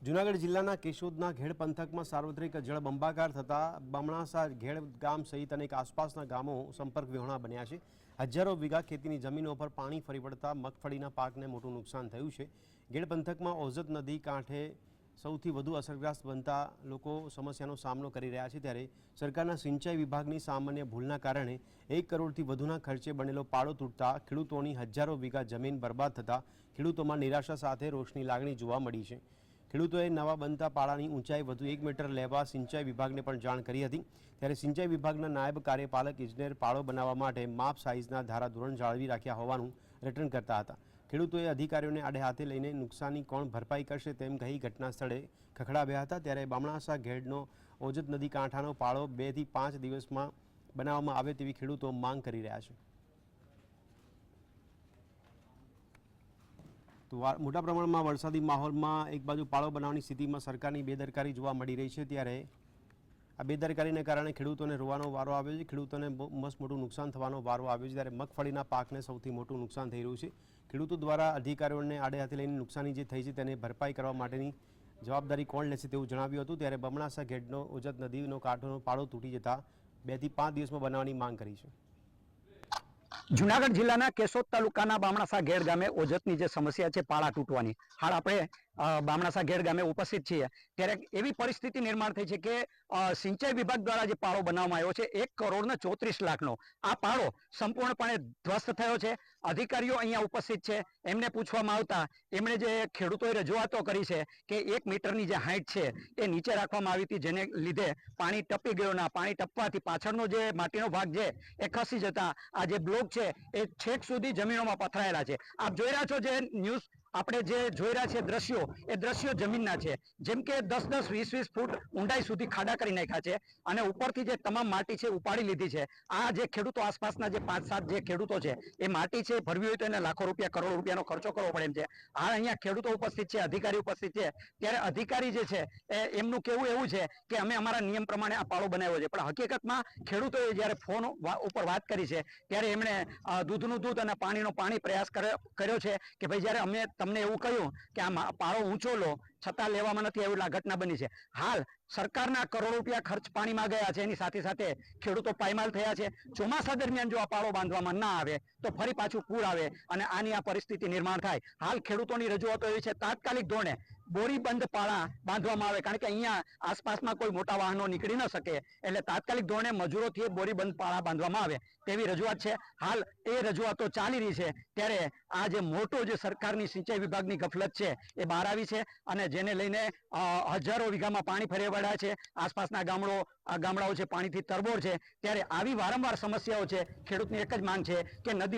જૂનાગઢ જિલ્લાના કેશોદના ઘેડ પંથકમાં સાર્વત્રિક જળબંબાકાર થતા બમણાસા ઘેડ ગામ સહિત અનેક આસપાસના ગામો સંપર્ક વિહોણા બન્યા છે। હજારો વીઘા ખેતીની જમીનો પર પાણી ફરી વળતા મગફળીના પાકને મોટું નુકસાન થયું છે। ઘેડ પંથકમાં ઓઝત નદી કાંઠે સૌથી વધુ અસરગ્રસ્ત બનતા લોકો સમસ્યાનો સામનો કરી રહ્યા છે। ત્યારે સરકારના સિંચાઈ વિભાગની સામાન્ય ભૂલના કારણે 1 કરોડથી વધુના ખર્ચે બનેલો પાળો તૂટતા ખેડૂતોની હજારો વીઘા જમીન બરબાદ થતા ખેડૂતોમાં નિરાશા સાથે રોષની લાગણી જોવા મળી છે। ખેડૂતોએ નવા બનતા પાળાની ઊંચાઈ વધુ 1 મીટર લેવા સિંચાઈ વિભાગને પણ જાણ કરી હતી। ત્યારે સિંચાઈ વિભાગના નાયબ કાર્યપાલક ઇજનેર પાળો બનાવવા માટે માપ સાઇઝના ધારાધોરણ જાળવી રાખ્યા હોવાનું રટણ કરતા હતા। ખેડૂતોએ અધિકારીઓને આડે હાથે લઈને નુકસાની કોણ ભરપાઈ કરશે તેમ કહી ઘટના સ્થળે ખખડાવ્યા હતા। ત્યારે બમણાસા ઘેડનો ઓજત નદી કાંઠાનો પાળો 2 થી 5 દિવસમાં બનાવવામાં આવે તેવી ખેડૂતો માંગ કરી રહ્યા છે। તો મોટા પ્રમાણમાં વરસાદી માહોલમાં એક બાજુ પાળો બનાવવાની સ્થિતિમાં સરકારની બેદરકારી જોવા મળી રહી છે। ત્યારે આ બેદરકારીને કારણે ખેડૂતોને રોવાનો વારો આવ્યો છે। ખેડૂતોને મસ્ત મોટું નુકસાન થવાનો વારો આવ્યો છે। ત્યારે મગફળીના પાકને સૌથી મોટું નુકસાન થઈ રહ્યું છે। ખેડૂતો દ્વારા અધિકારીઓને આડે હાથે લઈને નુકસાની જે થઈ છે તેને ભરપાઈ કરવા માટેની જવાબદારી કોણ લેશે તેવું જણાવ્યું હતું। ત્યારે બમણાસા ઘેડનો ઓજત નદીનો કાંઠોનો પાળો તૂટી જતા 2 થી 5 દિવસમાં બનાવવાની માંગ કરી છે। જૂનાગઢ જિલ્લાના કેશોદ તાલુકાના બામણાસા ઘેડ ગામે ઓજતની જે સમસ્યા છે પાળા તૂટવાની, હાલ આપણે બામણાસા ઘેડ ગામે ઉપસ્થિત છીએ। ત્યારે એવી પરિસ્થિતિ નિર્માણ થઈ છે કે સિંચાઈ વિભાગ દ્વારા જે પાળો બનાવવામાં આવ્યો છે 1 કરોડ ને 34 લાખનો આ પાળો સંપૂર્ણપણે ધ્વસ્ત થયો છે। અધિકારીઓ અહીંયા ઉપસ્થિત છે, એમને પૂછવામાં આવતા એમણે જે ખેડૂતોએ રજૂઆતો કરી છે કે 1 મીટરની જે હાઈટ છે એ નીચે રાખવામાં આવી હતી, જેને લીધે પાણી ટપી ગયો ના પાણી ટપવાથી પાછળનો જે માટીનો ભાગ છે એ ખસી જતા આ જે બ્લોક છે એ છેક સુધી જમીનોમાં પથરાયેલા છે। આપ જોઈ રહ્યા છો જે ન્યૂઝ આપણે જે જોઈ રહ્યા છે દ્રશ્યો, એ દ્રશ્યો જમીનના છે। જેમ કે 10-10, 20-20 ફૂટ ઊંડાઈ સુધી ખાડા કરી નાખ્યા છે અને ઉપરથી જે તમામ માટી છે ઉપાડી લીધી છે। આ જે ખેડૂતો આસપાસના જે 5-7 જે ખેડૂતો છે એ માટી છે ભરવી હોય તો એને લાખો રૂપિયા, કરોડો રૂપિયાનો ખર્ચો કરવો પડે એમ છે। હાલ અહીંયા ખેડૂતો ઉપસ્થિત છે, અધિકારી ઉપસ્થિત છે। ત્યારે અધિકારી જે છે એમનું કહેવું એવું છે કે અમે અમારા નિયમ પ્રમાણે આ પાળો બનાવ્યો છે, પણ હકીકતમાં ખેડૂતોએ જ્યારે ફોન ઉપર વાત કરી છે ત્યારે એમણે દૂધનું દૂધ અને પાણીનો પાણી પ્રયાસ કર્યો છે કે ભાઈ જ્યારે અમે તમને એવું કહ્યું કે આ પાળો ઊંચો લો છતાં લેવામાં નથી આવ્યું, આ ઘટના બની છે। હાલ સરકારના કરોડો રૂપિયા ખર્ચ પાણીમાં ગયા છે, એની સાથે સાથે ખેડૂતો પાયમાલ થયા છે। ચોમાસા દરમિયાન જો આ પાળો બાંધવામાં ના આવે તો ફરી પાછું પૂર આવે અને આની આ પરિસ્થિતિ નિર્માણ થાય। હાલ ખેડૂતોની રજૂઆતો એવી છે તાત્કાલિક ધોરણે બોરીબંધ પાળા બાંધવામાં આવે, કારણ કે અહીંયા આસપાસમાં કોઈ મોટા વાહનો નીકળી ન શકે, એટલે તાત્કાલિક ધોરણે મજૂરોથી બોરીબંધ પાળા બાંધવામાં આવે તેવી રજૂઆત છે। હાલ એ રજૂઆતો ચાલી રહી છે। ત્યારે આ જે મોટો જે સરકારની સિંચાઈ વિભાગની ગફલત છે એ બહાર આવી છે અને જેને લઈને હજારો વીઘામાં પાણી ફરી વળ્યા છે। આસપાસના ગામડાઓ છે પાણીથી તરબોળ છે। ત્યારે આવી વારંવાર સમસ્યાઓ છે। ખેડૂતની એક જ માંગ છે કે નદી